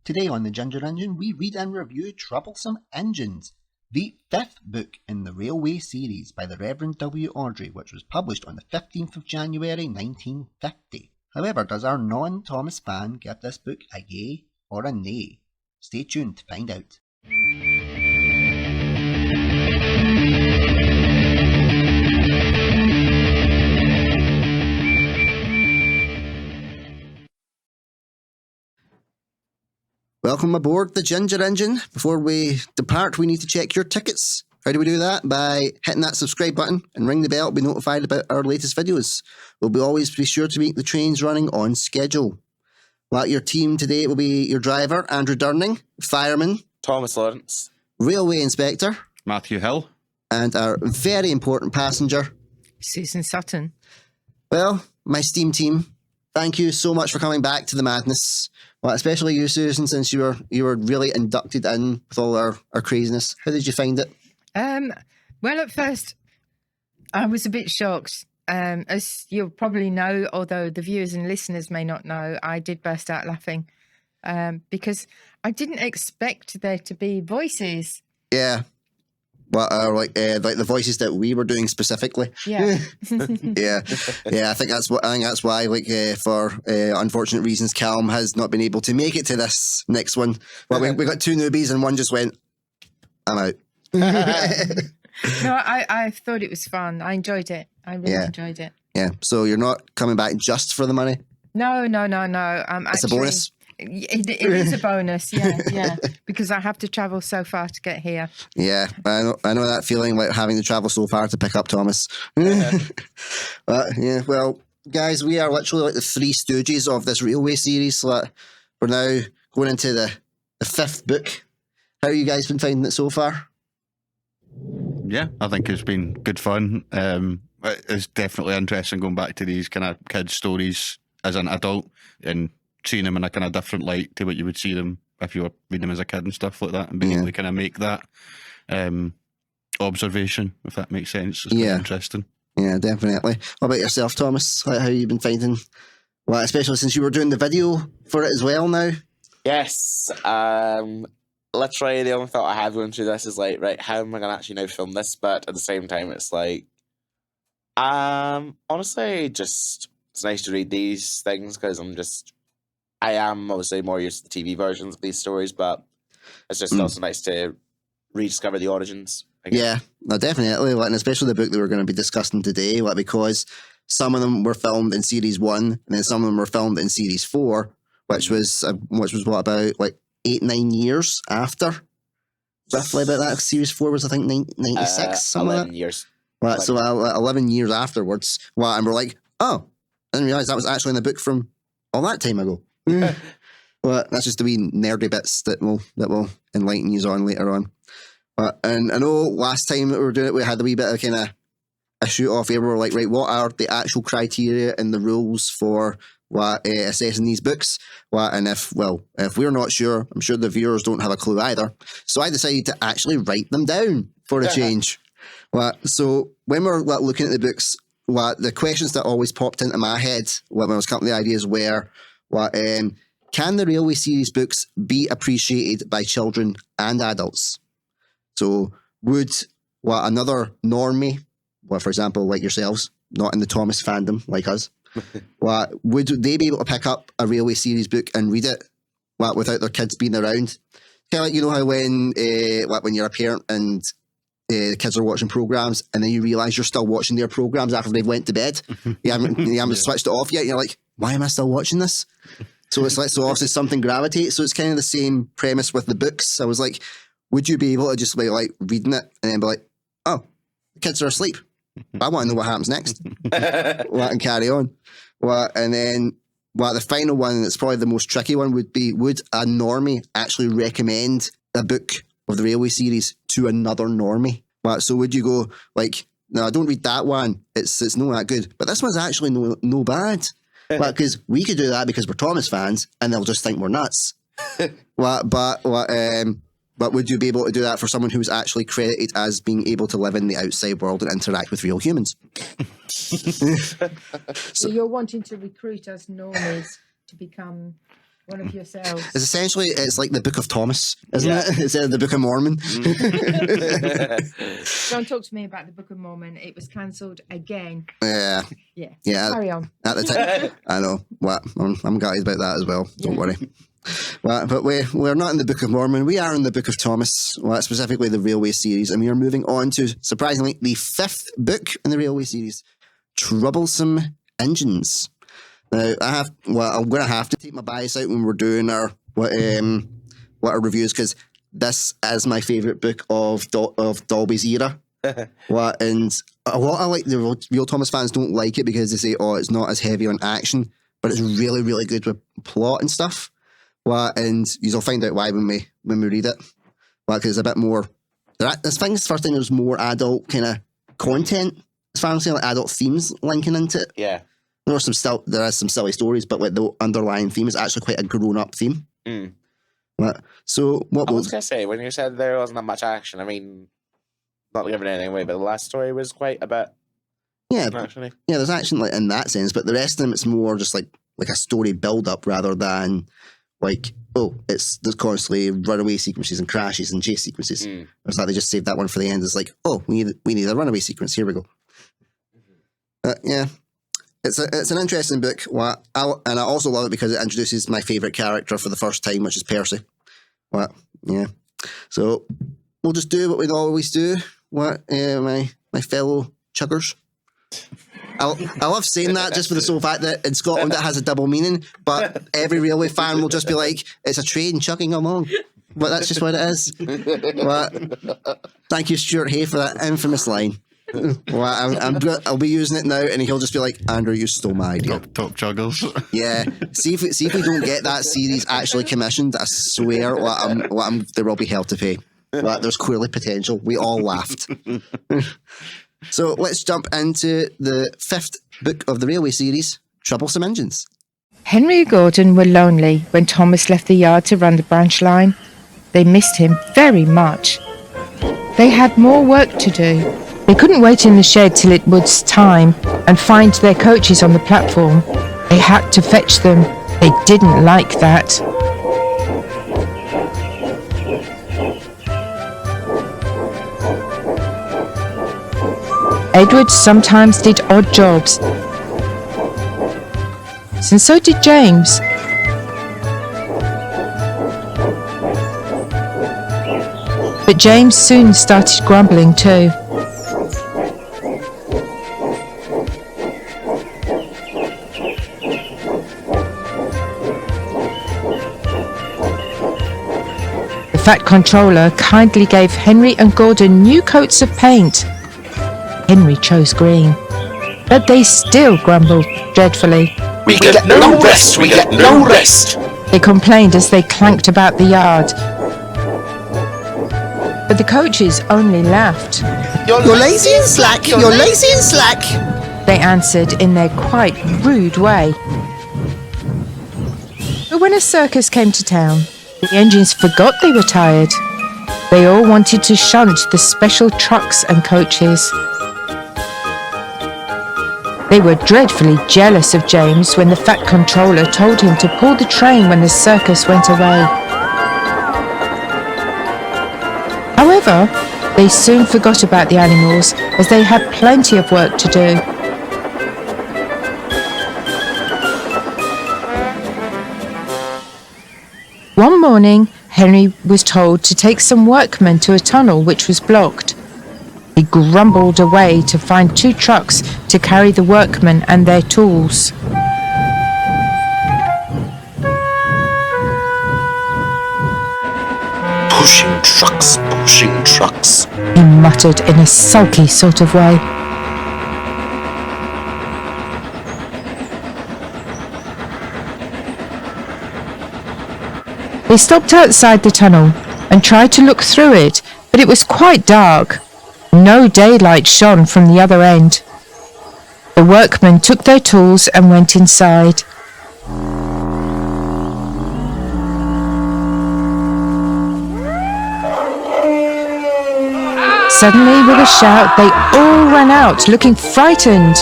Today on the Ginger Engine, we read and review Troublesome Engines, the 5th book in the Railway series by the Reverend W. Awdry, which was published on the 15th of January 1950. However, does our non-Thomas fan give this book a yay or a nay? Stay tuned to find out. Welcome aboard the Ginger Engine. Before we depart, we need to check your tickets. How do we do that? By hitting that subscribe button and ring the bell to be notified about our latest videos. We'll always be sure to make the trains running on schedule. Well, your team today will be your driver, Andrew Durning, fireman, Thomas Lawrence, railway inspector, Matthew Hill, and our very important passenger, Susan Sutton. Well, my STEAM team, thank you so much for coming back to the madness. Well, especially you, Susan, since you were really inducted in with all our craziness. How did you find it? Well, at first, I was a bit shocked. As you'll probably know, although the viewers and listeners may not know, I did burst out laughing because I didn't expect there to be voices. Yeah. Well, like the voices that we were doing specifically. Yeah. yeah. I think that's why. Like for unfortunate reasons, Calum has not been able to make it to this next one. Well, we got two newbies, and one just went, "I'm out." No, I thought it was fun. I enjoyed it. I really enjoyed it. Yeah. So you're not coming back just for the money? No. It's a bonus. It is a bonus, yeah, because I have to travel so far to get here. Yeah, I know that feeling, like having to travel so far to pick up Thomas. Well, guys, we are literally like the Three Stooges of this railway series. So we're now going into the 5th book. How have you guys been finding it so far? Yeah, I think it's been good fun. It's definitely interesting going back to these kind of kids' stories as an adult and seeing them in a kind of different light to what you would see them if you were reading them as a kid and stuff like that, and being able to kind of make that observation, if that makes sense. It's quite interesting. Yeah, definitely. What about yourself, Thomas? How have you been finding, well, especially since you were doing the video for it as well now? Yes. Literally, the only thought I have going through this is like, right, how am I going to actually now film this? But at the same time, it's like, honestly, just it's nice to read these things because I am obviously more used to the TV versions of these stories, but it's just also nice to rediscover the origins. Yeah, no, definitely, and especially the book that we're going to be discussing today, because some of them were filmed in Series 1, and then some of them were filmed in Series 4, which was what, about like 8-9 years after, roughly about that. Series 4 was, I think, 96, something 11 like that. years. Right, so 11 years afterwards, and we're like, oh, I didn't realise that was actually in the book from all that time ago. Well, that's just the wee nerdy bits that will enlighten you on later on. And I know last time that we were doing it, we had a wee bit of kind of a shoot off here. We were like, right, what are the actual criteria and the rules for assessing these books? And if we're not sure, I'm sure the viewers don't have a clue either. So I decided to actually write them down for a change. So when we're looking at the books, the questions that always popped into my head when I was coming up with the ideas were, can the Railway series books be appreciated by children and adults? So would another normie, for example, like yourselves, not in the Thomas fandom like us, would they be able to pick up a Railway series book and read it without their kids being around? Kind of like, you know how when you're a parent and the kids are watching programs and then you realise you're still watching their programs after they've went to bed. You haven't switched it off yet. You're like, why am I still watching this? So it's like, so obviously something gravitates. So it's kind of the same premise with the books. I was like, would you be able to just be like reading it and then be like, oh, the kids are asleep. I want to know what happens next. And carry on. And then the final one, that's probably the most tricky one, would be, would a normie actually recommend a book of the Railway series to another normie? So would you go like, no, don't read that one. It's not that good. But this one's actually no bad. Because we could do that because we're Thomas fans and they'll just think we're nuts. But would you be able to do that for someone who's actually credited as being able to live in the outside world and interact with real humans? So you're wanting to recruit us normies to become one of yourselves. It's essentially, it's like the Book of Thomas, isn't it? Instead of the Book of Mormon. Don't talk to me about the Book of Mormon. It was cancelled again. Yeah. Yeah. Yeah. Carry on. At the time, I know. What? I'm gutted about that as well. Don't worry. Well, but we're not in the Book of Mormon. We are in the Book of Thomas, well, specifically the Railway series, and we are moving on to, surprisingly, the 5th book in the Railway series, Troublesome Engines. Now, I'm going to have to take my bias out when we're doing our our reviews, because this is my favourite book of Dolby's era. And a lot of the real Thomas fans don't like it because they say, oh, it's not as heavy on action, but it's really, really good with plot and stuff. And you'll find out why when we read it. Because it's a bit more. I think it's the first time there's more adult kind of content, as far as I'm saying, like adult themes linking into it. Yeah. There is some silly stories, but like the underlying theme is actually quite a grown-up theme. So what I was gonna say, when you said there wasn't that much action, I mean, not giving anything away, but the last story was quite a bit. Yeah, actually. Yeah, there's action like in that sense, but the rest of them it's more just like a story build-up rather than like, oh, there's constantly runaway sequences and crashes and chase sequences. It's like they just saved that one for the end. It's like, oh, we need a runaway sequence. Here we go. Yeah. It's an interesting book, and I also love it because it introduces my favourite character for the first time, which is Percy. Yeah. So we'll just do what we always do. My fellow chuggers. I love saying that just for the sole fact that in Scotland it has a double meaning, but every railway fan will just be like, it's a train chugging along. But that's just what it is. Thank you, Stuart Hay, for that infamous line. I'll be using it now, and he'll just be like, Andrew, you stole my idea. Top chuggers. Yeah. See if we don't get that series actually commissioned, I swear there will be hell to pay. There's clearly potential. We all laughed. So let's jump into the 5th book of the Railway series, Troublesome Engines. Henry and Gordon were lonely when Thomas left the yard to run the branch line. They missed him very much. They had more work to do. They couldn't wait in the shed till it was time and find their coaches on the platform. They had to fetch them. They didn't like that. Edward sometimes did odd jobs, and so did James. But James soon started grumbling too. The Fat Controller kindly gave Henry and Gordon new coats of paint. Henry chose green, but they still grumbled dreadfully. We get no rest, we get no rest. They complained as they clanked about the yard. But the coaches only laughed. You're lazy and slack, you're lazy and slack. They answered in their quite rude way. But when a circus came to town, the engines forgot they were tired. They all wanted to shunt the special trucks and coaches. They were dreadfully jealous of James when the Fat Controller told him to pull the train when the circus went away. However, they soon forgot about the animals as they had plenty of work to do. One morning, Henry was told to take some workmen to a tunnel which was blocked. He grumbled away to find 2 trucks to carry the workmen and their tools. Pushing trucks. He muttered in a sulky sort of way. They stopped outside the tunnel and tried to look through it, but it was quite dark. No daylight shone from the other end. The workmen took their tools and went inside. Suddenly, with a shout, they all ran out, looking frightened.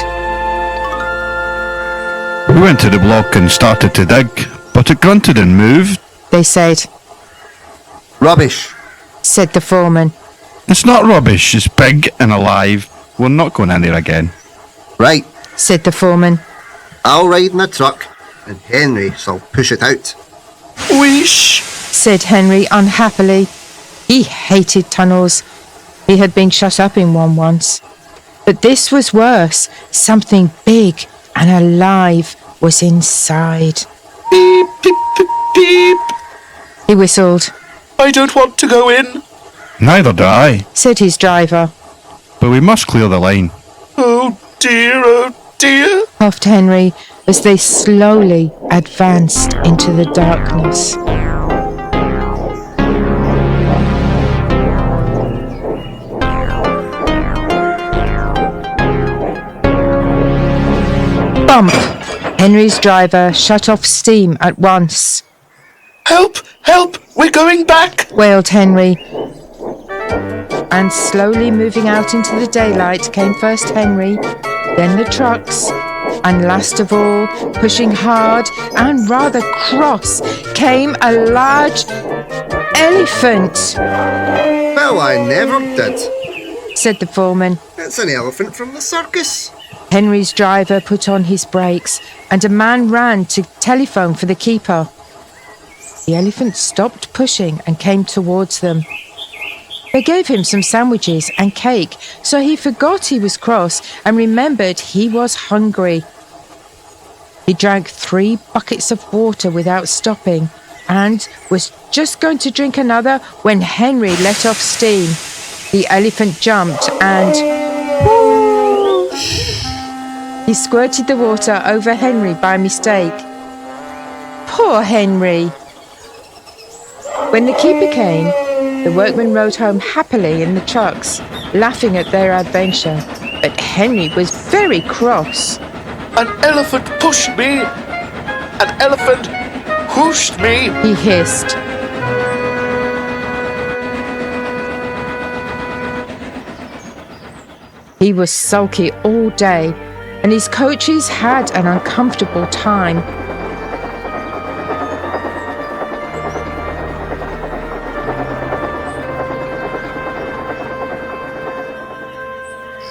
We went to the block and started to dig. But it grunted and moved. They said. Rubbish. Said the foreman. It's not rubbish. It's big and alive. We're not going in there again. Right. Said the foreman. I'll ride in the truck, and Henry shall push it out. Whoosh! Said Henry unhappily. He hated tunnels. He had been shut up in one once. But this was worse. Something big and alive was inside. Beep, beep, beep, beep. He whistled. I don't want to go in. Neither do I. Said his driver. But we must clear the line. Oh dear, Puffed Henry as they slowly advanced into the darkness. Bump! Henry's driver shut off steam at once. Help! Help! We're going back! Wailed Henry. And slowly moving out into the daylight came first Henry, then the trucks, and last of all, pushing hard and rather cross, came a large elephant, Well, I never did. said the foreman. It's an elephant from the circus. Henry's driver put on his brakes, and a man ran to telephone for the keeper. The elephant stopped pushing and came towards them. They gave him some sandwiches and cake, so he forgot he was cross and remembered he was hungry. He drank 3 buckets of water without stopping and was just going to drink another when Henry let off steam. The elephant jumped and he squirted the water over Henry by mistake. Poor Henry! When the keeper came, the workmen rode home happily in the trucks, laughing at their adventure. But Henry was very cross. An elephant pushed me! An elephant whooshed me! He hissed. He was sulky all day, and his coaches had an uncomfortable time.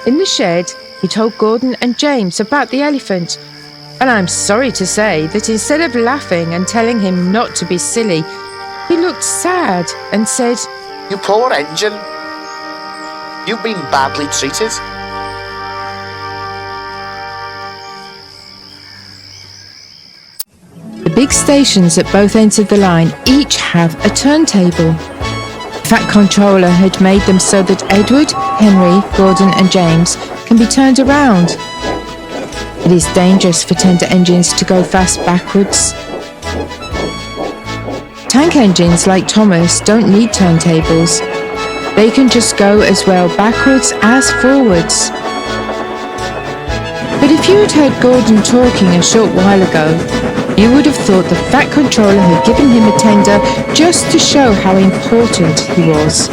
In the shed, he told Gordon and James about the elephant, and I'm sorry to say that instead of laughing and telling him not to be silly, he looked sad and said, You poor engine. You've been badly treated. The big stations at both ends of the line each have a turntable. Fat Controller had made them so that Edward, Henry, Gordon and James can be turned around. It is dangerous for tender engines to go fast backwards. Tank engines like Thomas don't need turntables. They can just go as well backwards as forwards. But if you had heard Gordon talking a short while ago, you would have thought the Fat Controller had given him a tender just to show how important he was.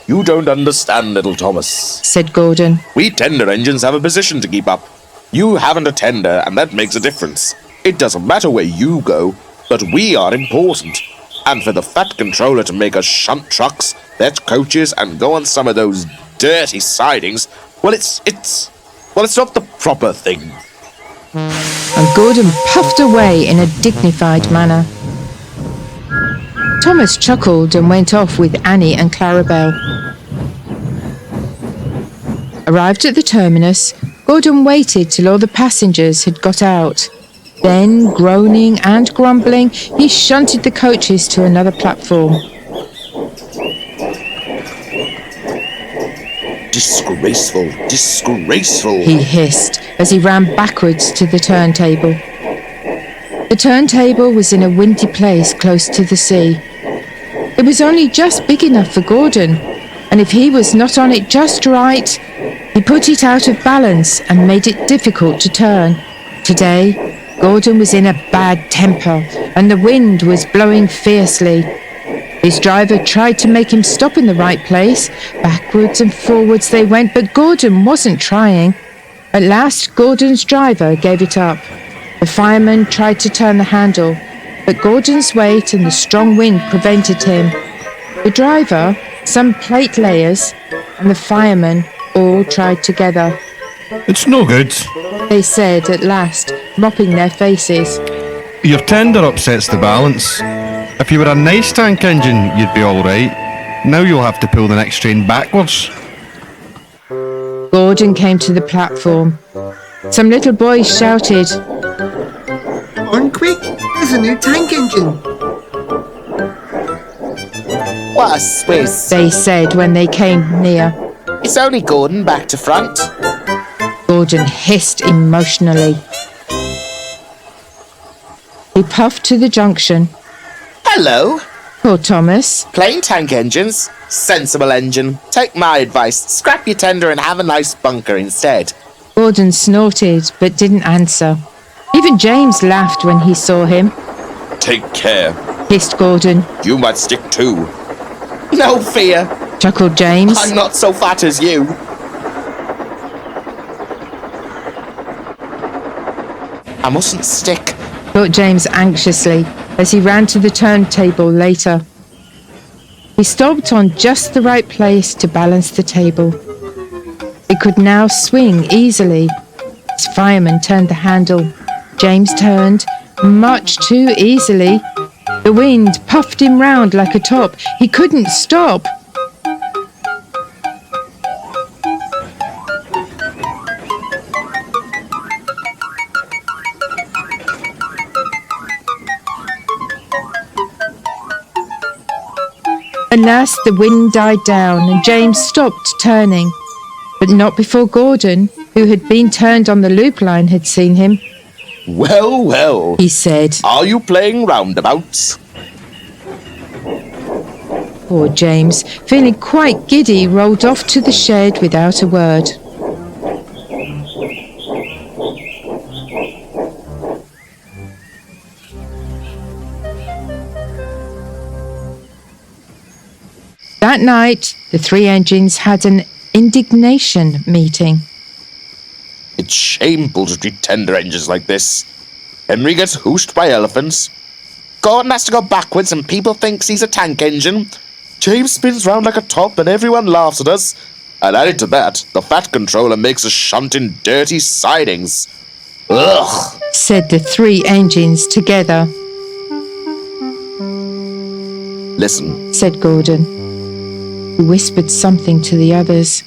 You don't understand, little Thomas. Said Gordon. We tender engines have a position to keep up. You haven't a tender, and that makes a difference. It doesn't matter where you go, but we are important. And for the Fat Controller to make us shunt trucks, fetch coaches, and go on some of those dirty sidings, well, it's not the proper thing. And Gordon puffed away in a dignified manner. Thomas chuckled and went off with Annie and Clarabelle. Arrived at the terminus, Gordon waited till all the passengers had got out. Then, groaning and grumbling, he shunted the coaches to another platform. Disgraceful, disgraceful. He hissed as he ran backwards to the turntable. The turntable was in a windy place close to the sea. It was only just big enough for Gordon, and if he was not on it just right, he put it out of balance and made it difficult to turn. Today, Gordon was in a bad temper, and the wind was blowing fiercely. His driver tried to make him stop in the right place. Backwards and forwards they went, but Gordon wasn't trying. At last, Gordon's driver gave it up. The fireman tried to turn the handle, but Gordon's weight and the strong wind prevented him. The driver, some plate layers, and the fireman all tried together. It's no good. They said at last, mopping their faces. Your tender upsets the balance. If you were a nice tank engine, you'd be all right. Now you'll have to pull the next train backwards. Gordon came to the platform. Some little boys shouted, On quick, there's a new tank engine. What a Swiss. they said when they came near. It's only Gordon back to front. Gordon hissed emotionally. He puffed to the junction. Hello. Poor Thomas. Plain tank engines. Sensible engine. Take my advice. Scrap your tender and have a nice bunker instead. Gordon snorted but didn't answer. Even James laughed when he saw him. Take care. Hissed Gordon. You might stick too. No fear. Chuckled James. I'm not so fat as you. I mustn't stick. Thought James anxiously as he ran to the turntable later. He stopped on just the right place to balance the table. It could now swing easily. His fireman turned the handle. James turned, much too easily. The wind puffed him round like a top. He couldn't stop. At last the wind died down and James stopped turning. But not before Gordon, who had been turned on the loop line, had seen him. Well, well. He said, Are you playing roundabouts? poor James, feeling quite giddy, rolled off to the shed without a word. That night, the three engines had an indignation meeting. It's shameful to treat tender engines like this. Henry gets hoosed by elephants. Gordon has to go backwards and people thinks he's a tank engine. James spins round like a top and everyone laughs at us. And added to that, the fat controller makes us shunt in dirty sidings. Ugh! Said the three engines together, Listen, said Gordon. He whispered something to the others.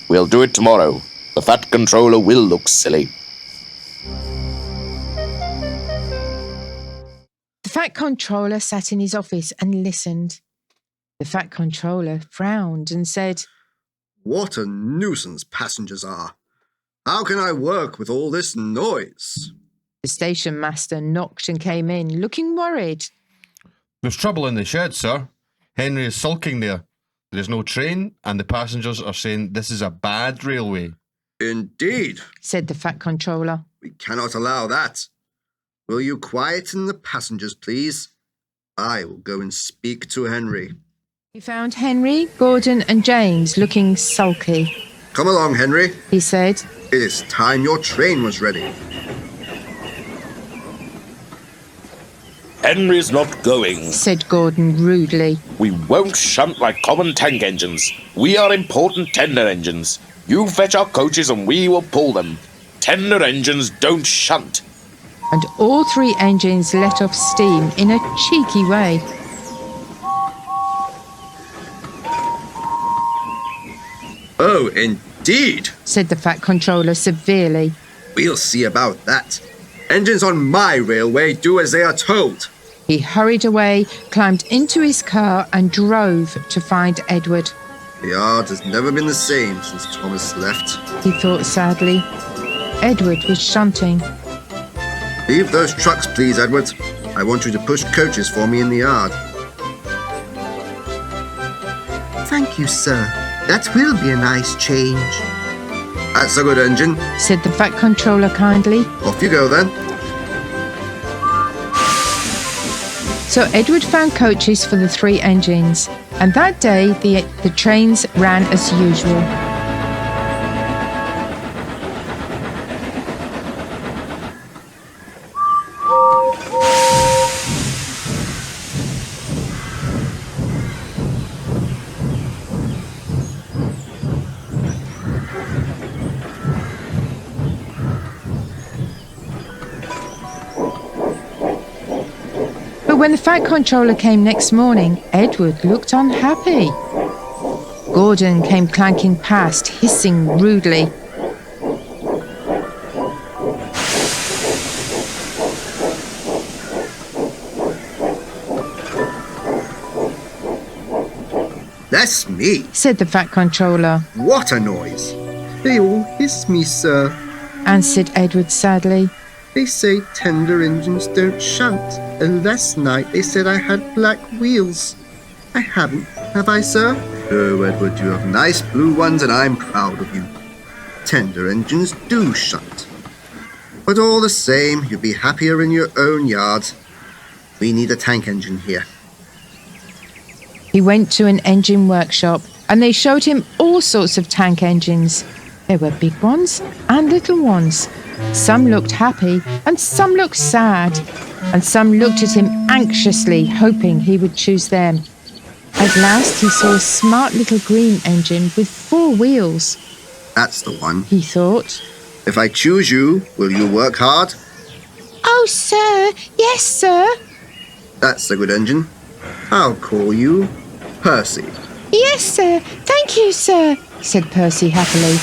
we'll do it tomorrow. The fat controller will look silly. The Fat Controller sat in his office and listened. The Fat Controller frowned and said, What a nuisance passengers are. How can I work with all this noise? The station master knocked and came in, looking worried. There's trouble in the shed, sir. Henry is sulking there. There is no train, and the passengers are saying this is a bad railway. Indeed. Said the Fat Controller. We cannot allow that. Will you quieten the passengers, please? I will go and speak to Henry. He found Henry, Gordon and James looking sulky. Come along, Henry. He said, It is time your train was ready. Henry's not going. said Gordon rudely. We won't shunt like common tank engines. We are important tender engines. You fetch our coaches and we will pull them. Tender engines don't shunt. And all three engines let off steam in a cheeky way. Oh, indeed. Said the Fat Controller severely. We'll see about that. Engines on my railway do as they are told. He hurried away, climbed into his car and drove to find Edward. The yard has never been the same since Thomas left. He thought sadly. Edward was shunting. Leave those trucks, please, Edward. I want you to push coaches for me in the yard. Thank you, sir. That will be a nice change. That's a good engine. Said the Fat Controller kindly. Off you go, then. So Edward found coaches for the 3 engines, and that day the trains ran as usual. But when the Fat Controller came next morning, Edward looked unhappy. Gordon came clanking past, hissing rudely. That's me. Said the Fat Controller, What a noise. They all hiss me, sir. answered Edward sadly. They say tender engines don't shunt, and last night they said I had black wheels. I haven't, have I, sir? Oh, Edward, you have nice blue ones, and I'm proud of you. Tender engines do shunt. But all the same, you'd be happier in your own yard. We need a tank engine here. He went to an engine workshop and they showed him all sorts of tank engines. There were big ones and little ones. Some looked happy and some looked sad. And some looked at him anxiously, hoping he would choose them. At last he saw a smart little green engine with 4 wheels. That's the one. He thought. If I choose you, will you work hard? Oh, sir. Yes, sir. That's a good engine. I'll call you Percy. Yes, sir. Thank you, sir, said Percy happily.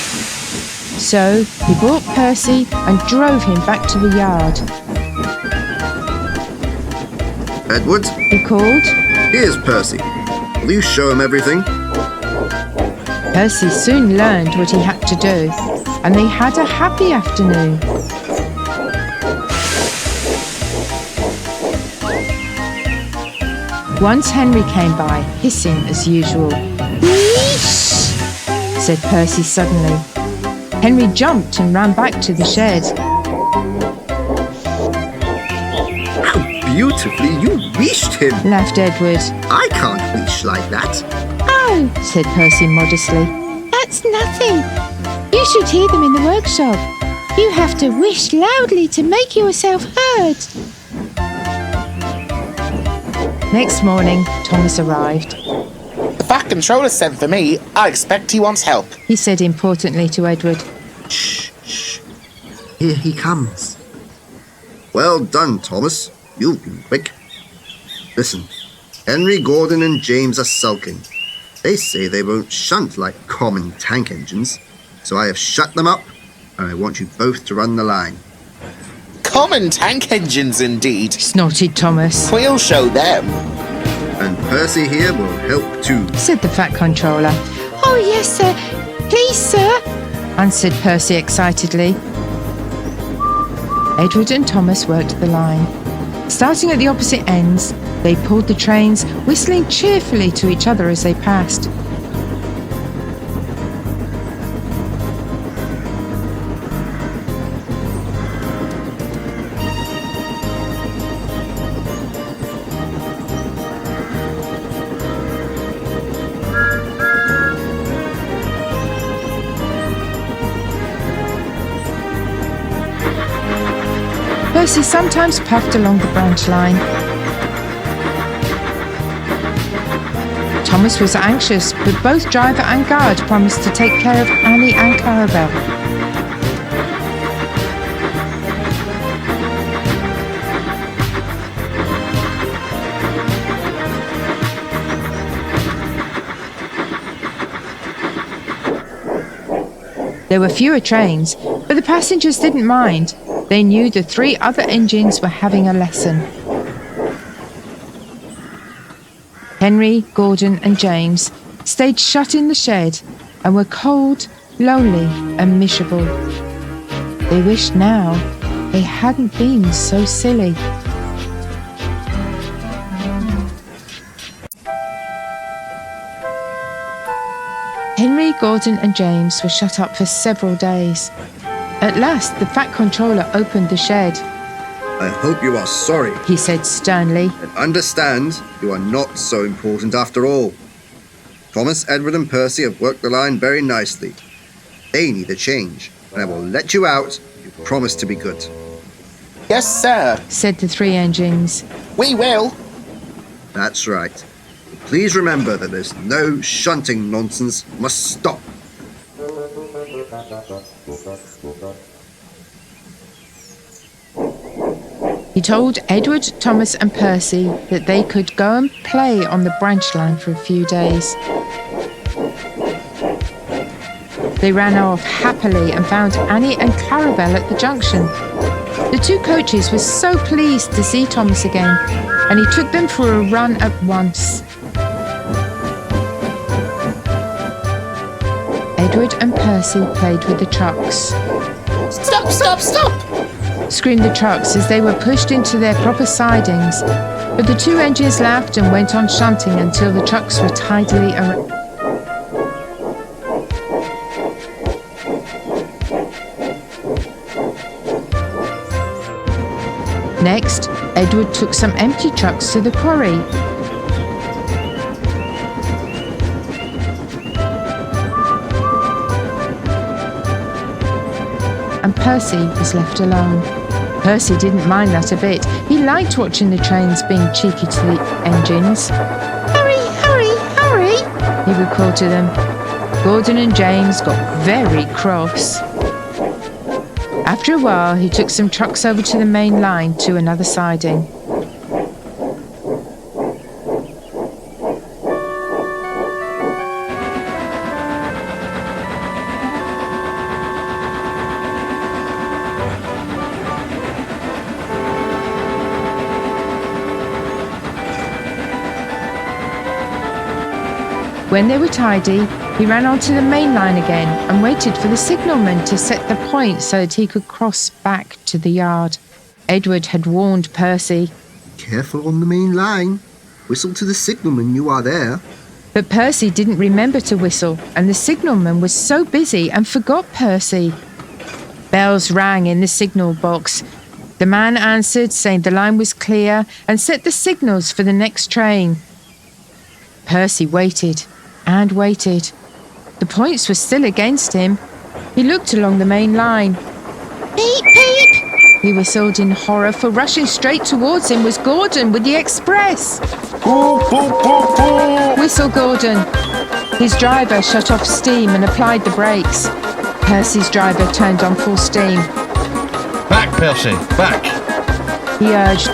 So he brought Percy and drove him back to the yard. Edward, He called. here's Percy. Will you show him everything? Percy soon learned what he had to do, and they had a happy afternoon. Once Henry came by, hissing as usual. Wheesh! Said Percy suddenly. Henry jumped and ran back to the shed. How beautifully you wheeshed him. Laughed Edward. I can't wheesh like that. Oh, said Percy modestly. That's nothing. You should hear them in the workshop. You have to wish loudly to make yourself heard. Next morning, Thomas arrived. The Fat Controller sent for me. I expect he wants help. He said importantly to Edward. Shh, shh. Here he comes. Well done, Thomas. You've been quick. Listen, Henry, Gordon, and James are sulking. They say they won't shunt like common tank engines, so I have shut them up, and I want you both to run the line. Common tank engines, indeed. Snorted Thomas. We'll show them. And Percy here will help too. Said the Fat Controller. Oh, yes, sir. Please, sir, answered Percy excitedly. Edward and Thomas worked the line. Starting at the opposite ends, they pulled the trains, whistling cheerfully to each other as they passed. Percy sometimes puffed along the branch line. Thomas was anxious, but both driver and guard promised to take care of Annie and Clarabelle. There were fewer trains, but the passengers didn't mind. They knew the 3 other engines were having a lesson. Henry, Gordon, and James stayed shut in the shed and were cold, lonely, and miserable. They wished now they hadn't been so silly. Henry, Gordon, and James were shut up for several days. At last, the Fat Controller opened the shed. I hope you are sorry he said sternly. and understand you are not so important after all. Thomas, Edward, and Percy have worked the line very nicely. They need a change, and I will let you out if you promise to be good. Yes, sir. Said the 3 engines. We will. That's right. Please remember that there's no shunting nonsense. Must stop. He told Edward, Thomas, and Percy that they could go and play on the branch line for a few days. They ran off happily and found Annie and Clarabelle at the junction. The 2 coaches were so pleased to see Thomas again, and he took them for a run at once. Edward and Percy played with the trucks. Stop, stop, stop! Screamed the trucks as they were pushed into their proper sidings, but the 2 engines laughed and went on shunting until the trucks were tidily around. Next, Edward took some empty trucks to the quarry. And Percy was left alone. Percy didn't mind that a bit. He liked watching the trains being cheeky to the engines. "Hurry, hurry, hurry," he would call to them. Gordon and James got very cross. After a while, he took some trucks over to the main line to another siding. When they were tidy, he ran onto the main line again and waited for the signalman to set the point so that he could cross back to the yard. Edward had warned Percy, Careful on the main line. Whistle to the signalman you are there. but Percy didn't remember to whistle, and the signalman was so busy and forgot Percy. Bells rang in the signal box. The man answered, saying the line was clear, and set the signals for the next train. Percy waited and waited. The points were still against him. He looked along the main line. "Peep, peep!" he whistled in horror, for rushing straight towards him was Gordon with the express. Boo, boo, boo, boo. Whistle Gordon. His driver shut off steam and applied the brakes. Percy's driver turned on full steam. Back, Percy, back. He urged,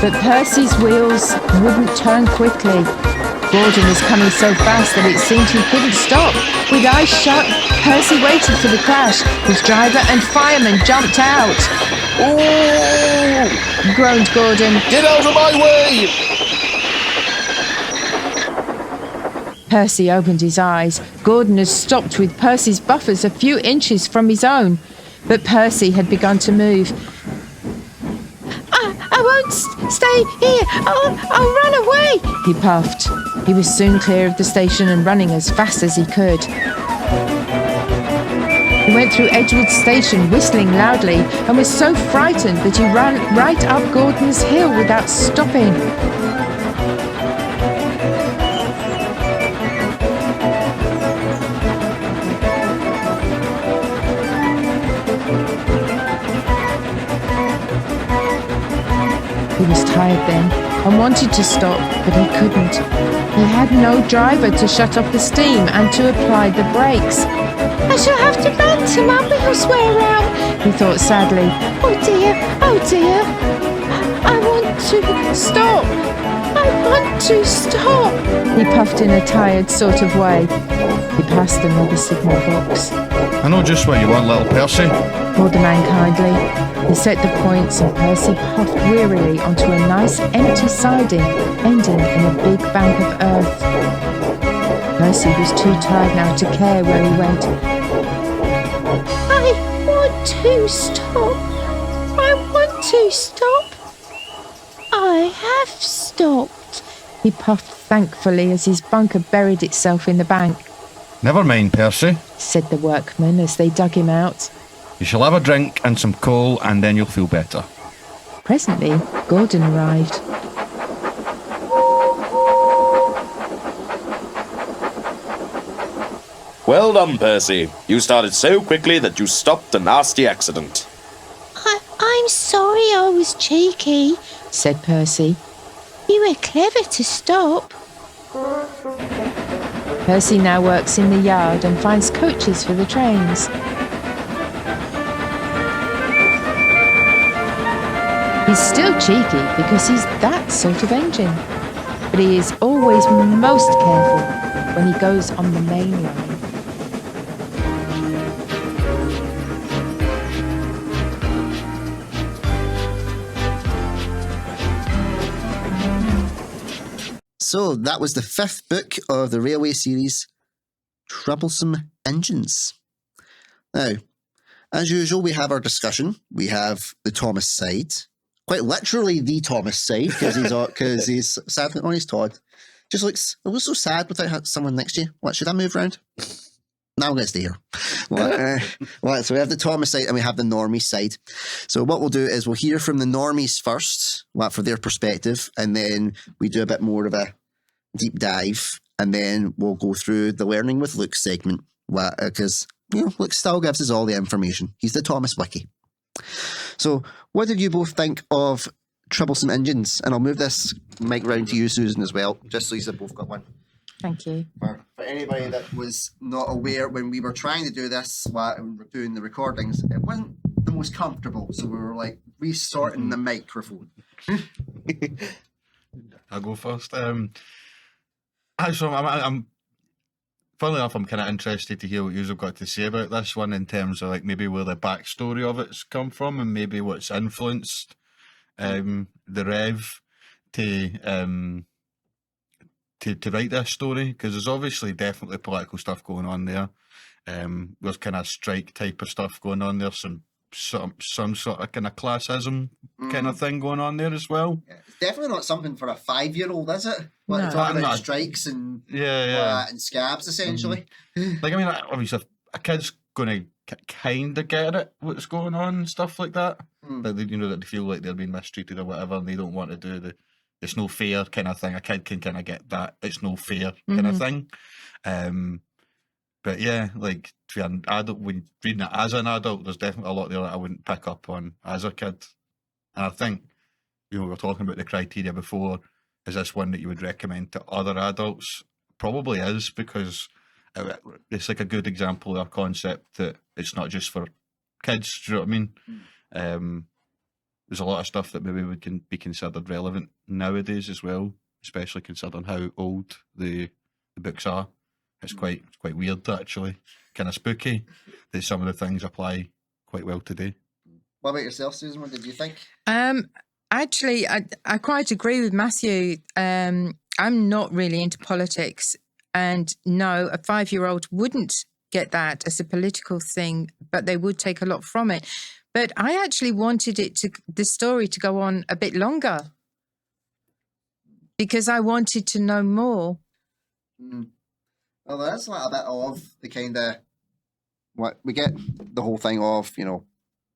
but Percy's wheels wouldn't turn quickly. Gordon was coming so fast that it seemed he couldn't stop. With eyes shut, Percy waited for the crash. His driver and fireman jumped out. Oh! Groaned Gordon. Get out of my way! Percy opened his eyes. Gordon had stopped with Percy's buffers a few inches from his own, but Percy had begun to move. I won't stay here. I'll run away, he puffed. He was soon clear of the station and running as fast as he could. He went through Edgewood Station whistling loudly and was so frightened that he ran right up Gordon's Hill without stopping. He was tired then and wanted to stop, but he couldn't. He had no driver to shut off the steam and to apply the brakes. "I shall have to run till my wheels wear out," he thought sadly. Oh dear, I want to stop. I want to stop," he puffed in a tired sort of way. He passed another signal box. I know just what you want, little Percy. Called the man kindly. He set the points and Percy puffed wearily onto a nice empty siding, ending in a big bank of earth. Percy was too tired now to care where he went. "I want to stop. I want to stop. I have stopped," he puffed thankfully as his bunker buried itself in the bank. Never mind, Percy. Said the workmen as they dug him out. You shall have a drink and some coal, and then you'll feel better. Presently, Gordon arrived. Well done, Percy. You started so quickly that you stopped a nasty accident. I'm sorry I was cheeky, Said Percy. You were clever to stop. Percy now works in the yard and finds coaches for the trains. He's still cheeky because he's that sort of engine. But he is always most careful when he goes on the main line. So that was the 5th book of the Railway series, Troublesome Engines. Now, as usual, we have our discussion. We have the Thomas side, quite literally the Thomas side, because he's sad on his Todd. Just looks, I was so sad without someone next to you. What, should I move around? Now I'm going to stay here. Well, so we have the Thomas side and we have the Normie side. So what we'll do is we'll hear from the Normies first, for their perspective, and then we do a bit more of a deep dive, and then we'll go through the Learning with Luke segment, because Luke still gives us all the information. He's the Thomas Wiki. So what did you both think of Troublesome Engines? And I'll move this mic round to you, Susan, as well, just so you've both got one. Thank you. For anybody that was not aware, when we were trying to do this, when we were doing the recordings, it wasn't the most comfortable, so we were like resorting the microphone. I'll go first. Actually, I'm funnily enough, I'm kind of interested to hear what you've got to say about this one in terms of like maybe where the backstory of it's come from and maybe what's influenced the Rev to write this story, because there's obviously definitely political stuff going on there. There's kind of strike type of stuff going on there, some sort of kind of classism kind of thing going on there as well. Yeah, it's definitely not something for a 5-year-old, is it? Like No. talking about strikes and and scabs, essentially. Like, I mean, obviously, a kid's going to kind of get it, what's going on and stuff like that. That they, that they feel like they're being mistreated or whatever, and they don't want to do the it's no fair kind of thing. A kid can kind of get that it's no fair kind of thing. But yeah, like to an adult, when reading it as an adult, there's definitely a lot there that I wouldn't pick up on as a kid. And I think, we were talking about the criteria before. Is this one that you would recommend to other adults? Probably is, because it's like a good example of a concept that it's not just for kids. Do you know what I mean? There's a lot of stuff that maybe would be considered relevant nowadays as well, especially considering how old the books are. It's quite weird, actually, kind of spooky that some of the things apply quite well today. What about yourself, Susan? What did you think? Actually, I quite agree with Matthew. I'm not really into politics, and no, a 5-year-old wouldn't get that as a political thing, but they would take a lot from it. But I actually wanted the story to go on a bit longer because I wanted to know more. Well, that's like a bit of the kind of what we get the whole thing of,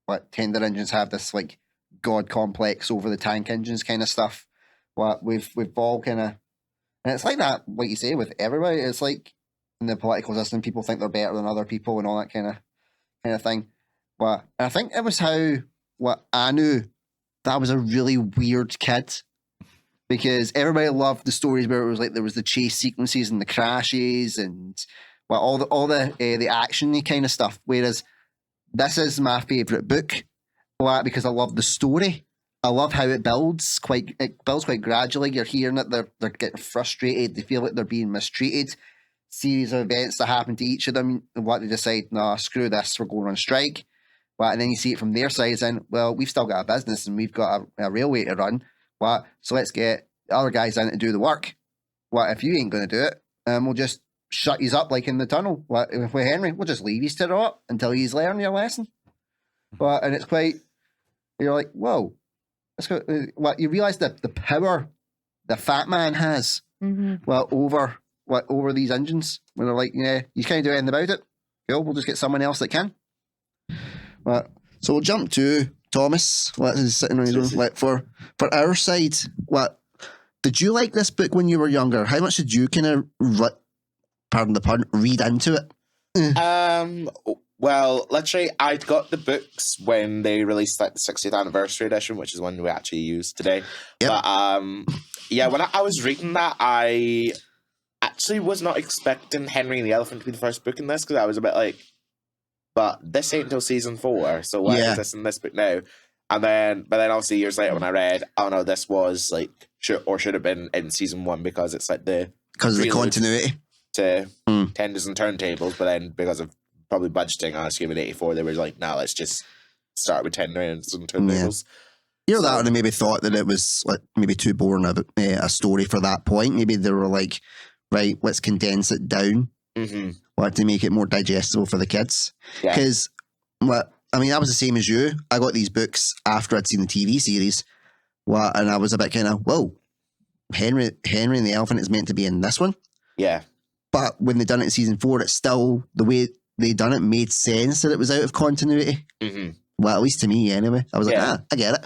what tender engines have this like god complex over the tank engines kind of stuff. What we've all kind of, and it's like that, like you say, with everybody. It's like in the political system, people think they're better than other people and all that kind of thing. But I think it was how I knew that I was a really weird kid, because everybody loved the stories where it was like there was the chase sequences and the crashes and all the action-y kind of stuff. Whereas this is my favourite book, because I love the story. I love how it builds quite gradually. You're hearing that they're getting frustrated. They feel like they're being mistreated. Series of events that happen to each of them. And what they decide, nah, screw this, we're going on strike. And then you see it from their side saying, well, we've still got a business and we've got a railway to run. So let's get the other guys in to do the work. If you ain't going to do it, we'll just shut you up like in the tunnel. With Henry, we'll just leave you to rot until you learn your lesson. And it's quite, you're like, whoa. You realise that the power the fat man has over these engines. When they're like, yeah, you can't do anything about it. Cool, we'll just get someone else that can. So we'll jump to Thomas, what is sitting on his own? Like for our side, what did you like this book when you were younger? How much did you kind of, pardon the pun, read into it? Well, literally, I got the books when they released like the 60th anniversary edition, which is one we actually use today. Yep. But yeah, when I was reading that, I actually was not expecting Henry and the Elephant to be the first book in this, because I was a bit like, but this ain't until season 4, so why is this in this book now? But then obviously years later when I read, oh no, this was like should have been in season 1, because it's like because of the continuity to Tenders and Turntables, but then because of probably budgeting, I was given 84. They were like, "No, let's just start with Tenders and Turntables." You know, that, and they maybe thought that it was like maybe too boring a story for that point. Maybe they were like, right, let's condense it down. Mm-hmm. We'll have to make it more digestible for the kids. Yeah. Because, I mean, I was the same as you. I got these books after I'd seen the TV series, and I was a bit kind of, whoa, Henry and the Elephant is meant to be in this one. Yeah. But when they done it in season 4, it's still the way they done it made sense that it was out of continuity. Mm-hmm. Well, at least to me, anyway. I was like, I get it.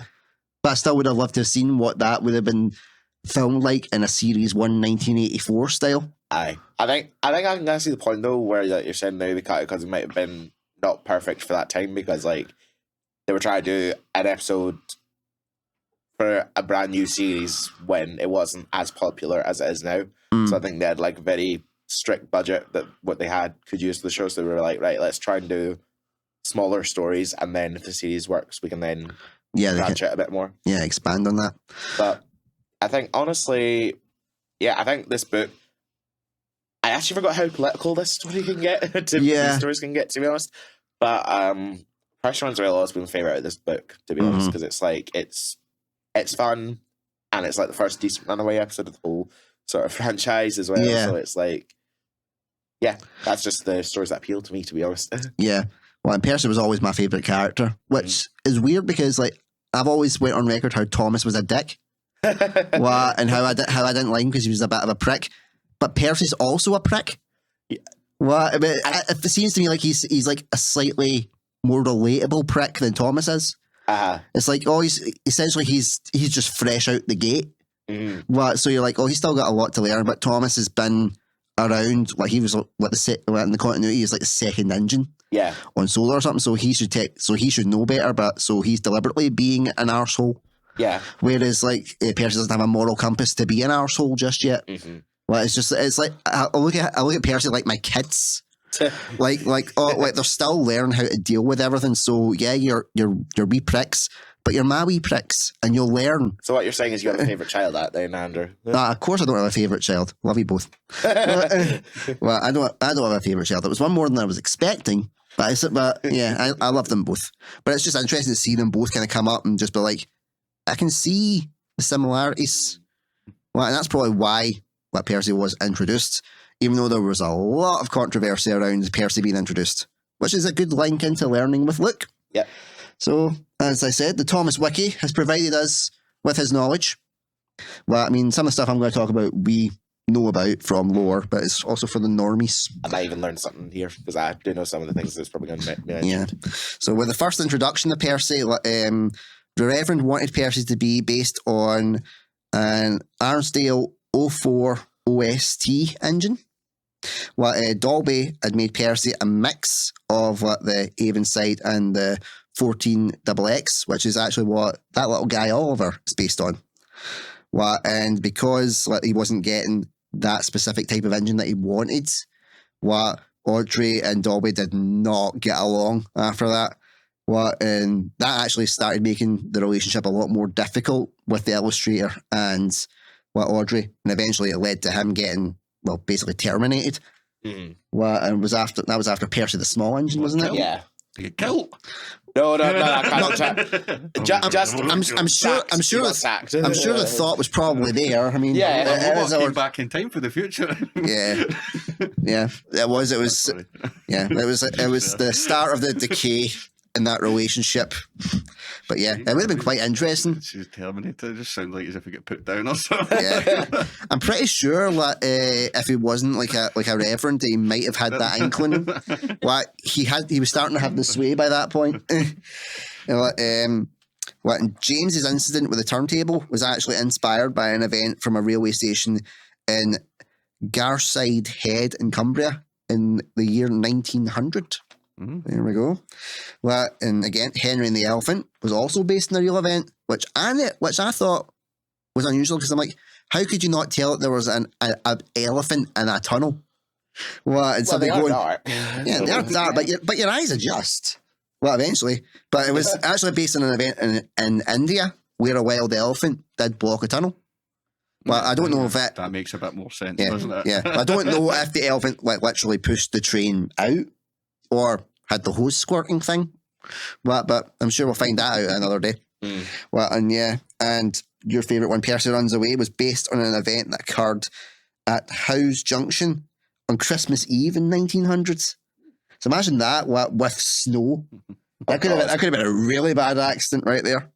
But I still would have loved to have seen what that would have been filmed like in a Series 1 1984 style. I think I can kind of see the point though, where like, you're saying now they cut it because it might have been not perfect for that time, because like they were trying to do an episode for a brand new series when it wasn't as popular as it is now. So I think they had like a very strict budget that what they had could use for the show. So they were like, right, let's try and do smaller stories, and then if the series works, we can then branch it a bit more. Yeah, expand on that. But I think honestly, I think this book, I actually forgot how political this story can get. These stories can get, to be honest. But Pressure Runs Rail has been my favourite of this book, to be honest, because it's like it's fun, and it's like the first decent runaway episode of the whole sort of franchise as well. So it's like, that's just the stories that appeal to me, to be honest. Yeah. Well, and Percy was always my favourite character, which is weird because like I've always went on record how Thomas was a dick. And how I didn't like him because he was a bit of a prick. But Percy's also a prick. Yeah. It seems to me like he's like a slightly more relatable prick than Thomas is. It's like, he's essentially he's just fresh out the gate. So you're like, he's still got a lot to learn, but Thomas has been around, like he was like in the continuity, he's like the second engine on Solar or something, so he should know better, but so he's deliberately being an arsehole. Whereas like Percy doesn't have a moral compass to be an arsehole just yet. Well, it's like I look at Percy like my kids. like they're still learning how to deal with everything. So you're wee pricks, but you're my wee pricks, and you'll learn. So what you're saying is you have a favourite child out there, Andrew? Of course I don't have a favourite child. Love you both. Well, I don't have a favourite child. It was one more than I was expecting, but I love them both. But it's just interesting to see them both kind of come up and just be like, I can see the similarities. Well, and that's probably why Percy was introduced, even though there was a lot of controversy around Percy being introduced, which is a good link into learning with Luke. Yeah. So, as I said, the Thomas Wiki has provided us with his knowledge. Well, I mean, some of the stuff I'm going to talk about, we know about from lore, but it's also for the normies. I might even learn something here, because I do know some of the things that's probably going to be mentioned. Yeah. So, with the first introduction to Percy, the Reverend wanted Percy to be based on an Arnsdale 04 OST engine. Dolby had made Percy a mix of the Avonside and the 14XX, which is actually what that little guy Oliver is based on. And because he wasn't getting that specific type of engine that he wanted, Audrey and Dolby did not get along after that. And that actually started making the relationship a lot more difficult with the illustrator and Audrey, and eventually it led to him getting basically terminated. And that was after Percy the Small Engine, wasn't it? Yeah. You get killed. No, I'm sure the thought was probably there. I mean, came back in time for the future. It was the start of the decay in that relationship. But it would have been quite interesting. She was terminated. It just sounds like as if we get put down or something. I'm pretty sure that if he wasn't like a reverend, he might have had that inkling. He was starting to have the sway by that point. And James's incident with the turntable was actually inspired by an event from a railway station in Garside Head in Cumbria in the year 1900. There we go. Well, and again, Henry and the Elephant was also based in a real event, which I thought was unusual because I'm like, how could you not tell that there was an elephant in a tunnel? Well, and somebody going, dark. yeah, they're dark, but your eyes adjust. Well, eventually, but it was actually based on an event in India where a wild elephant did block a tunnel. Well, I don't know if that makes a bit more sense, yeah, doesn't it? Yeah, I don't know if the elephant literally pushed the train out or had the hose squirting thing. But I'm sure we'll find that out another day. Well, and your favourite one, Percy Runs Away, was based on an event that occurred at Howes Junction on Christmas Eve in 1900s. So imagine that with snow. That could have been a really bad accident right there.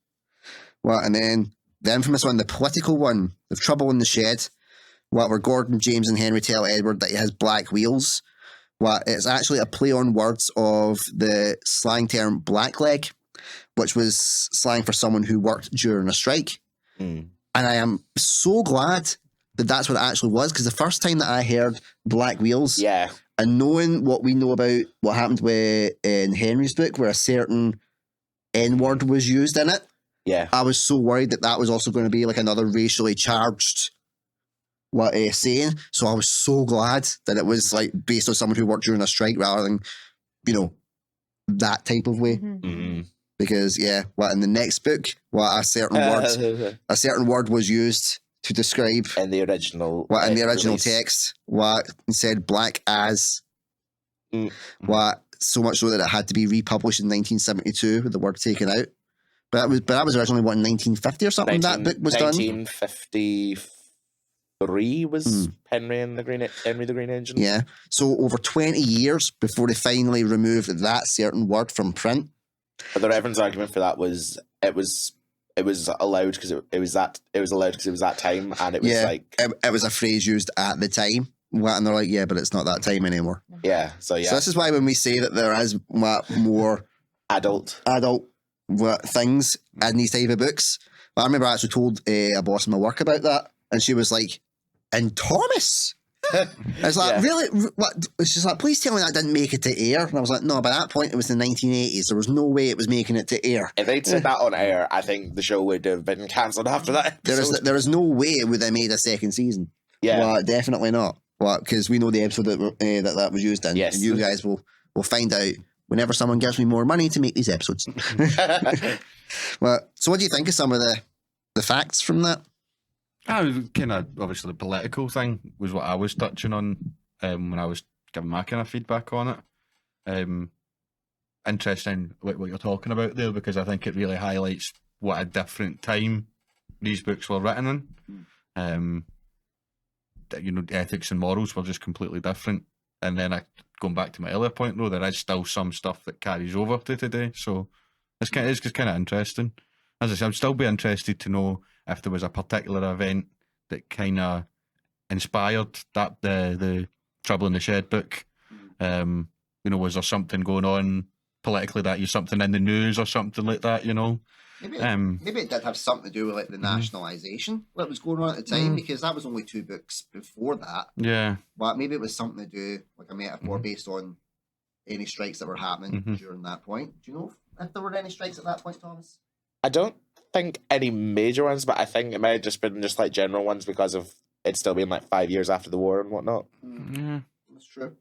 Well, and then the infamous one, the political one, the Trouble in the Shed, where Gordon, James, and Henry tell Edward that he has black wheels. Well, it's actually a play on words of the slang term blackleg, which was slang for someone who worked during a strike. And I am so glad that that's what it actually was, because the first time that I heard black wheels, and knowing what we know about what happened in Henry's book, where a certain N-word was used in it, I was so worried that was also going to be like another racially charged saying. So I was so glad that it was like based on someone who worked during a strike rather than, that type of way. Because in the next book, a certain word was used to describe in the original text, it said black as, so much so that it had to be republished in 1972 with the word taken out. But that was originally in 1950 or something. That book was 1953 was Henry the Green Engine. Yeah. So over 20 years before they finally removed that certain word from print. But the Reverend's argument for that was it was allowed because it was that time, and it was it was a phrase used at the time. And they're like, but it's not that time anymore. So this is why when we say that there is more adult things in these type of books, I remember I actually told a boss in my work about that, and she was like, "And Thomas." It's like, really? What? It's just like, please tell me that didn't make it to air. And I was like, no, by that point it was the 1980s. There was no way it was making it to air. If they'd said that on air, I think the show would have been cancelled after that episode. There is no way it would have made a second season. Definitely not. Because we know the episode that was used in. Yes. And you guys will find out whenever someone gives me more money to make these episodes. So what do you think of some of the facts from that? Kind of, obviously, the political thing was what I was touching on when I was giving my kind of feedback on it. Interesting what you're talking about there, because I think it really highlights what a different time these books were written in. Ethics and morals were just completely different. And then going back to my earlier point, though, there is still some stuff that carries over to today. So it's kind of interesting. As I said, I'd still be interested to know if there was a particular event that kind of inspired that the Trouble in the Shed book. Was there something going on politically something in the news or something like that? Maybe it did have something to do with the nationalisation that was going on at the time, because that was only 2 books before that. Yeah, but maybe it was something to do like a metaphor based on any strikes that were happening during that point. Do you know if there were any strikes at that point, Thomas? I don't think any major ones, but I think it might have just been just like general ones because of it still being like 5 years after the war and whatnot. Yeah, that's true.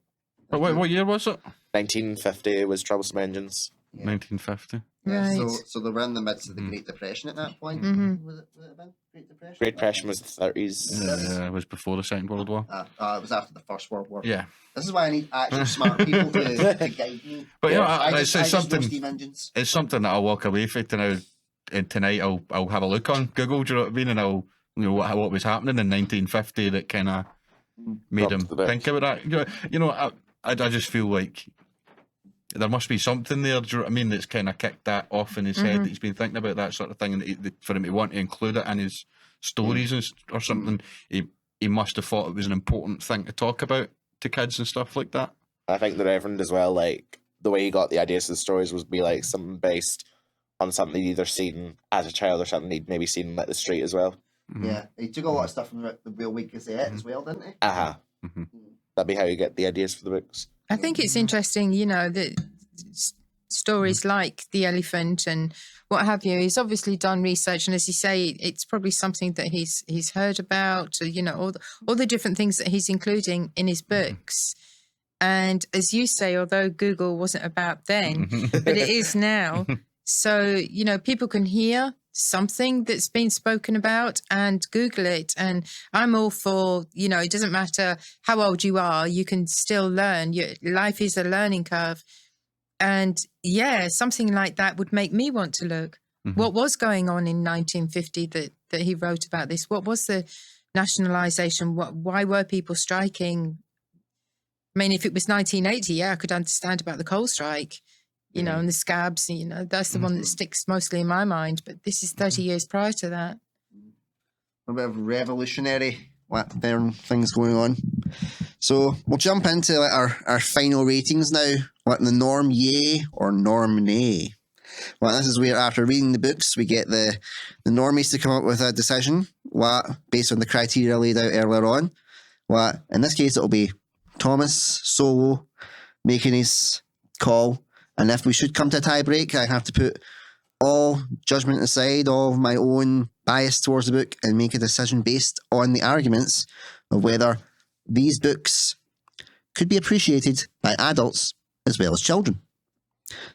But what year was it? 1950 was Troublesome Engines. 1950. Yeah, so they were in the midst of the Great Depression at that point. Was it been Great Depression? Great Depression was the 30s. Yeah, it was before the Second World War. It was after the First World War. Yeah. This is why I need actually smart people to guide me. But it's something that I'll walk away from tonight. I'll have a look on Google. Do you know what I mean? And I'll what was happening in 1950 that kind of made him think about that. I just feel like there must be something there, do you know what I mean, that's kind of kicked that off in his head, that he's been thinking about that sort of thing, and for him to want to include it in his stories or something, he must have thought it was an important thing to talk about to kids and stuff like that. I think the Reverend as well, like, the way he got the ideas of the stories was be like something based on something he'd either seen as a child or something he'd maybe seen at the street as well. Yeah, he took a lot of stuff from the Railway Gazette as well, didn't he? That'd be how you get the ideas for the books. I think it's interesting, that stories like the elephant and what have you. He's obviously done research, and as you say, it's probably something that he's heard about. All the different things that he's including in his books. And as you say, although Google wasn't about then, but it is now. So people can hear something that's been spoken about and Google it. And I'm all for, it doesn't matter how old you are, you can still learn. Life is a learning curve. And yeah, something like that would make me want to look. What was going on in 1950 that he wrote about this? What was the nationalisation? Why were people striking? I mean, if it was 1980, I could understand about the coal strike. And the scabs, that's the one that sticks mostly in my mind. But this is 30 years prior to that. A bit of revolutionary things going on. So we'll jump into our final ratings now. The norm yay or norm nay. This is where after reading the books, we get the normies to come up with a decision based on the criteria laid out earlier on. In this case, it'll be Thomas solo making his call. And if we should come to a tie break, I have to put all judgment aside, all of my own bias towards the book, and make a decision based on the arguments of whether these books could be appreciated by adults as well as children.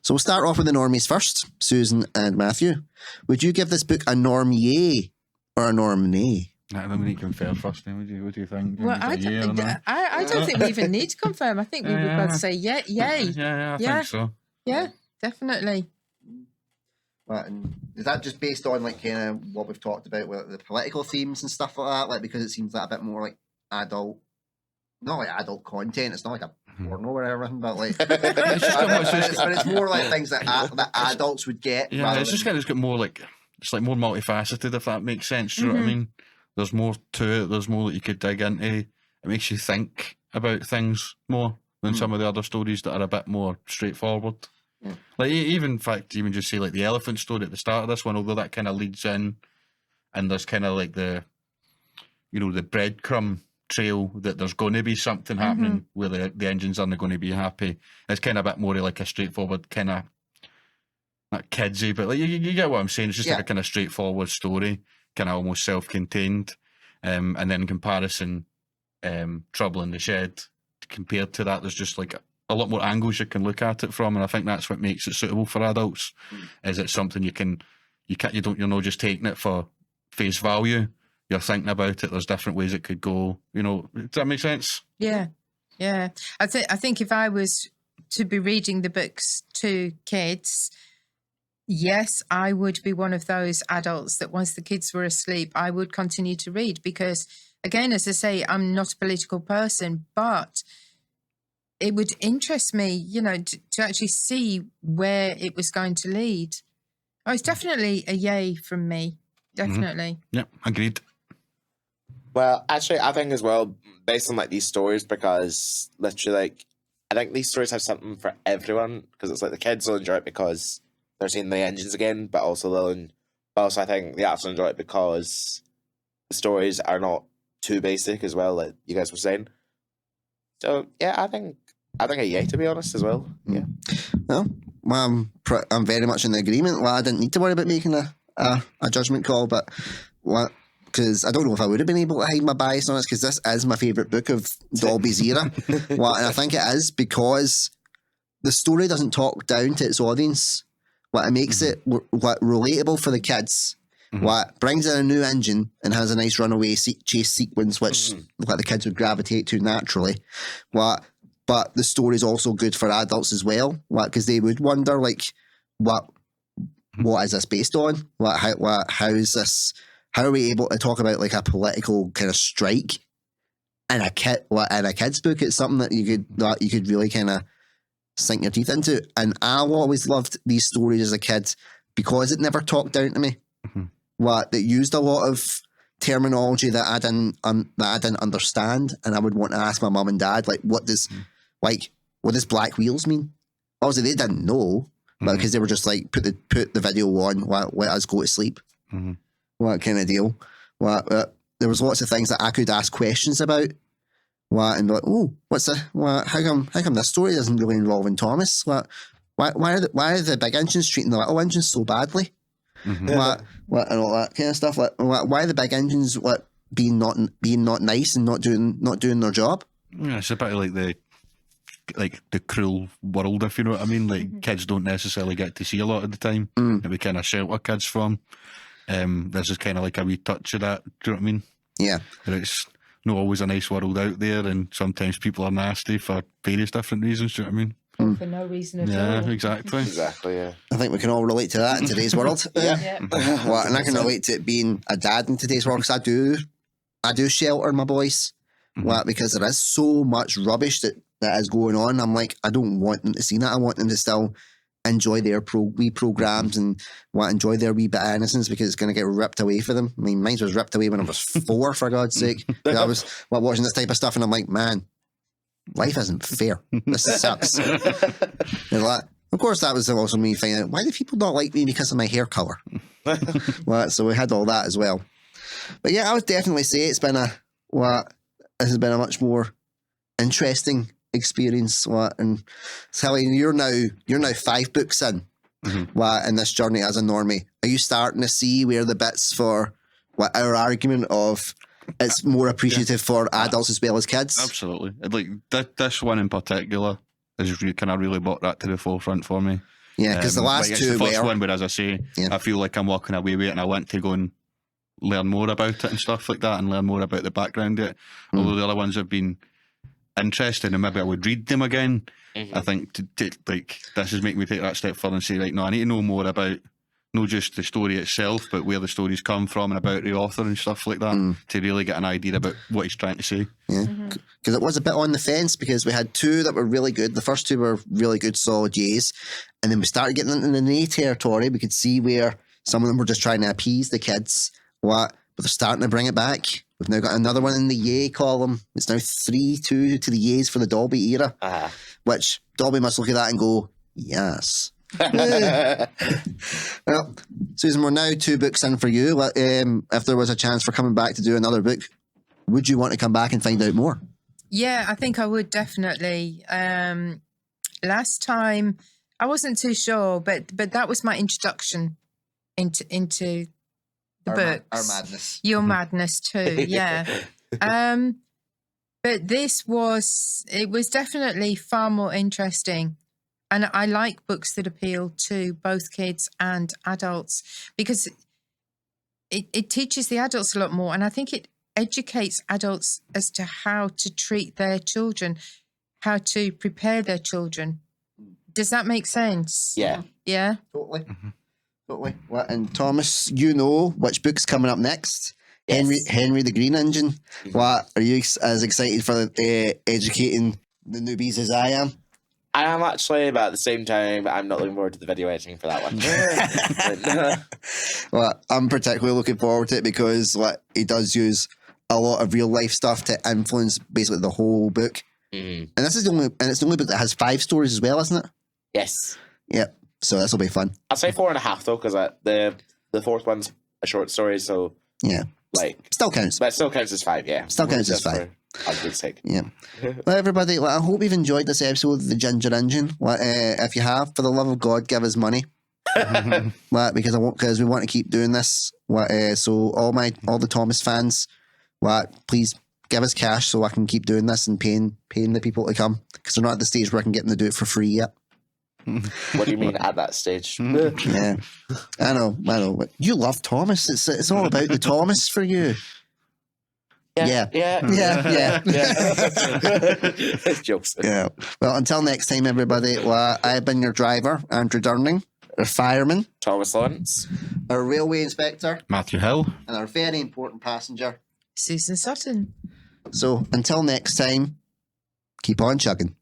So we'll start off with the normies first, Susan and Matthew. Would you give this book a norm yay or a norm nay? I don't think you can fair first, then, would you? What do you think? Well, I don't think we even need to confirm. I think we would both say yay. Yeah, I think so. Yeah, definitely. And is that just based on kind of what we've talked about with the political themes and stuff like that? Because it seems a bit more like adult, not like adult content. It's not like a porno or everything, but but it's more like things that adults would get. Yeah, it's just got more it's more multifaceted, if that makes sense. Do you know what I mean? There's more to it. There's more that you could dig into. It makes you think about things more than some of the other stories that are a bit more straightforward. Even in fact, even just say the elephant story at the start of this one, although that kind of leads in, and there's kind of the breadcrumb trail that there's going to be something happening where the engines aren't going to be happy. It's kind of a bit more like a straightforward kind of, not kidsy, but you get what I'm saying. It's just like a kind of straightforward story, kind of almost self-contained. And then in comparison, Trouble in the Shed, compared to that, there's just a lot more angles you can look at it from, and I think that's what makes it suitable for adults. Is it something you're not just taking it for face value. You're thinking about it. There's different ways it could go. Does that make sense? Yeah. I think if I was to be reading the books to kids, yes, I would be one of those adults that once the kids were asleep, I would continue to read because, again, as I say, I'm not a political person, but it would interest me, to actually see where it was going to lead. Oh, it's definitely a yay from me. Definitely. Yeah, agreed. Well, actually, I think as well, based on these stories, because literally, I think these stories have something for everyone. Because it's the kids will enjoy it because they're seeing the engines again, but also I think they also enjoy it because the stories are not too basic as well, like you guys were saying. So yeah, I think a yay, to be honest, as well. Yeah. Well, I'm very much in agreement. I didn't need to worry about making a judgment call, but because I don't know if I would have been able to hide my bias on it, because this is my favourite book of Dolby's era. And I think it is because the story doesn't talk down to its audience. It makes it relatable for the kids. What brings in a new engine and has a nice runaway chase sequence, which the kids would gravitate to naturally. But the story is also good for adults as well, because they would wonder, what is this based on? How is this? How are we able to talk about a political kind of strike in a kid's book? It's something that you could really kind of sink your teeth into. And I always loved these stories as a kid because it never talked down to me. That used a lot of terminology that I didn't understand, and I would want to ask my mum and dad, what does black wheels mean? Obviously, they didn't know, because they were just like put the video on, let us go to sleep, what kind of deal. There was lots of things that I could ask questions about, and be like, oh, what's the how come this story doesn't really involve in Thomas? Why are the big engines treating the little engines so badly? And all that kind of stuff. Why are the big engines being not nice and not doing their job? Yeah, it's a bit like the cruel world, if you know what I mean. Like kids don't necessarily get to see a lot of the time. And we kind of shelter kids from. This is kind of like a wee touch of that. Do you know what I mean? Yeah. But it's not always a nice world out there, and sometimes people are nasty for various different reasons. Do you know what I mean? For no reason at all. Yeah, exactly. Exactly, yeah. I think we can all relate to that in today's world. Yeah. And I can relate to it being a dad in today's world, because I do shelter my boys. Because there is so much rubbish that is going on. I'm like, I don't want them to see that. I want them to still enjoy their wee programs and enjoy their wee bit of innocence, because it's going to get ripped away for them. I mean, mine was ripped away when I was 4, for God's sake. I was watching this type of stuff, and I'm like, man, life isn't fair. This sucks. Of course, that was also me finding out, why do people not like me because of my hair colour? So we had all that as well. But yeah, I would definitely say it's been this has been a much more interesting experience. And Sally, you're now 5 books in. In this journey as a normie. Are you starting to see where the bits for our argument of it's more appreciative for adults as well as kids? Absolutely. Like this one in particular has kind of really brought that to the forefront for me. Yeah, because the last it's two the first were... one where, as I say, I feel like I'm walking away with it, and I want to go and learn more about it and stuff like that, and learn more about the background of it. Although the other ones have been interesting, and maybe I would read them again. I think this is making me take that step further and say, right, no, I need to know more about not just the story itself, but where the stories come from and about the author and stuff like that, to really get an idea about what he's trying to say. Yeah, because it was a bit on the fence, because we had 2 that were really good. The first 2 were really good, solid J's, and then we started getting into the nay territory. We could see where some of them were just trying to appease the kids, but they're starting to bring it back. We've now got another one in the yay column. It's now 3-2 to the yays for the Dolby era, which Dolby must look at that and go, yes. Well, Susan, we're now 2 books in for you. If there was a chance for coming back to do another book, would you want to come back and find out more? Yeah, I think I would, definitely. Last time I wasn't too sure, but that was my introduction into the books. Our madness. Your madness too, yeah. But it was definitely far more interesting. And I like books that appeal to both kids and adults, because it teaches the adults a lot more. And I think it educates adults as to how to treat their children, how to prepare their children. Does that make sense? Yeah. Yeah? Totally. Totally. And Thomas, you know which book's coming up next. Yes. Henry the Green Engine. Are you as excited for educating the newbies as I am? I am actually, but at the same time, I'm not looking forward to the video editing for that one. I'm particularly looking forward to it, because he does use a lot of real life stuff to influence basically the whole book. And this is the only book that has 5 stories as well, isn't it? Yes. Yep. So this will be fun. I'll say 4.5 though, because the 4th one's a short story, so yeah, still counts. But it still counts as 5, yeah. Still counts as 5. For argument's sake. Yeah. Well, everybody, I hope you've enjoyed this episode of the Ginger Engine. If you have, for the love of God, give us money. Because we want to keep doing this. So all the Thomas fans, please give us cash so I can keep doing this and paying the people to come, because they're not at the stage where I can get them to do it for free yet. What do you mean at that stage? Yeah, I know. But you love Thomas. It's all about the Thomas for you. Yeah. Jokes. Yeah. Well, until next time, everybody. I've been your driver, Andrew Durning, our fireman, Thomas Lawrence, our railway inspector, Matthew Hill, and our very important passenger, Susan Sutton. So until next time, keep on chugging.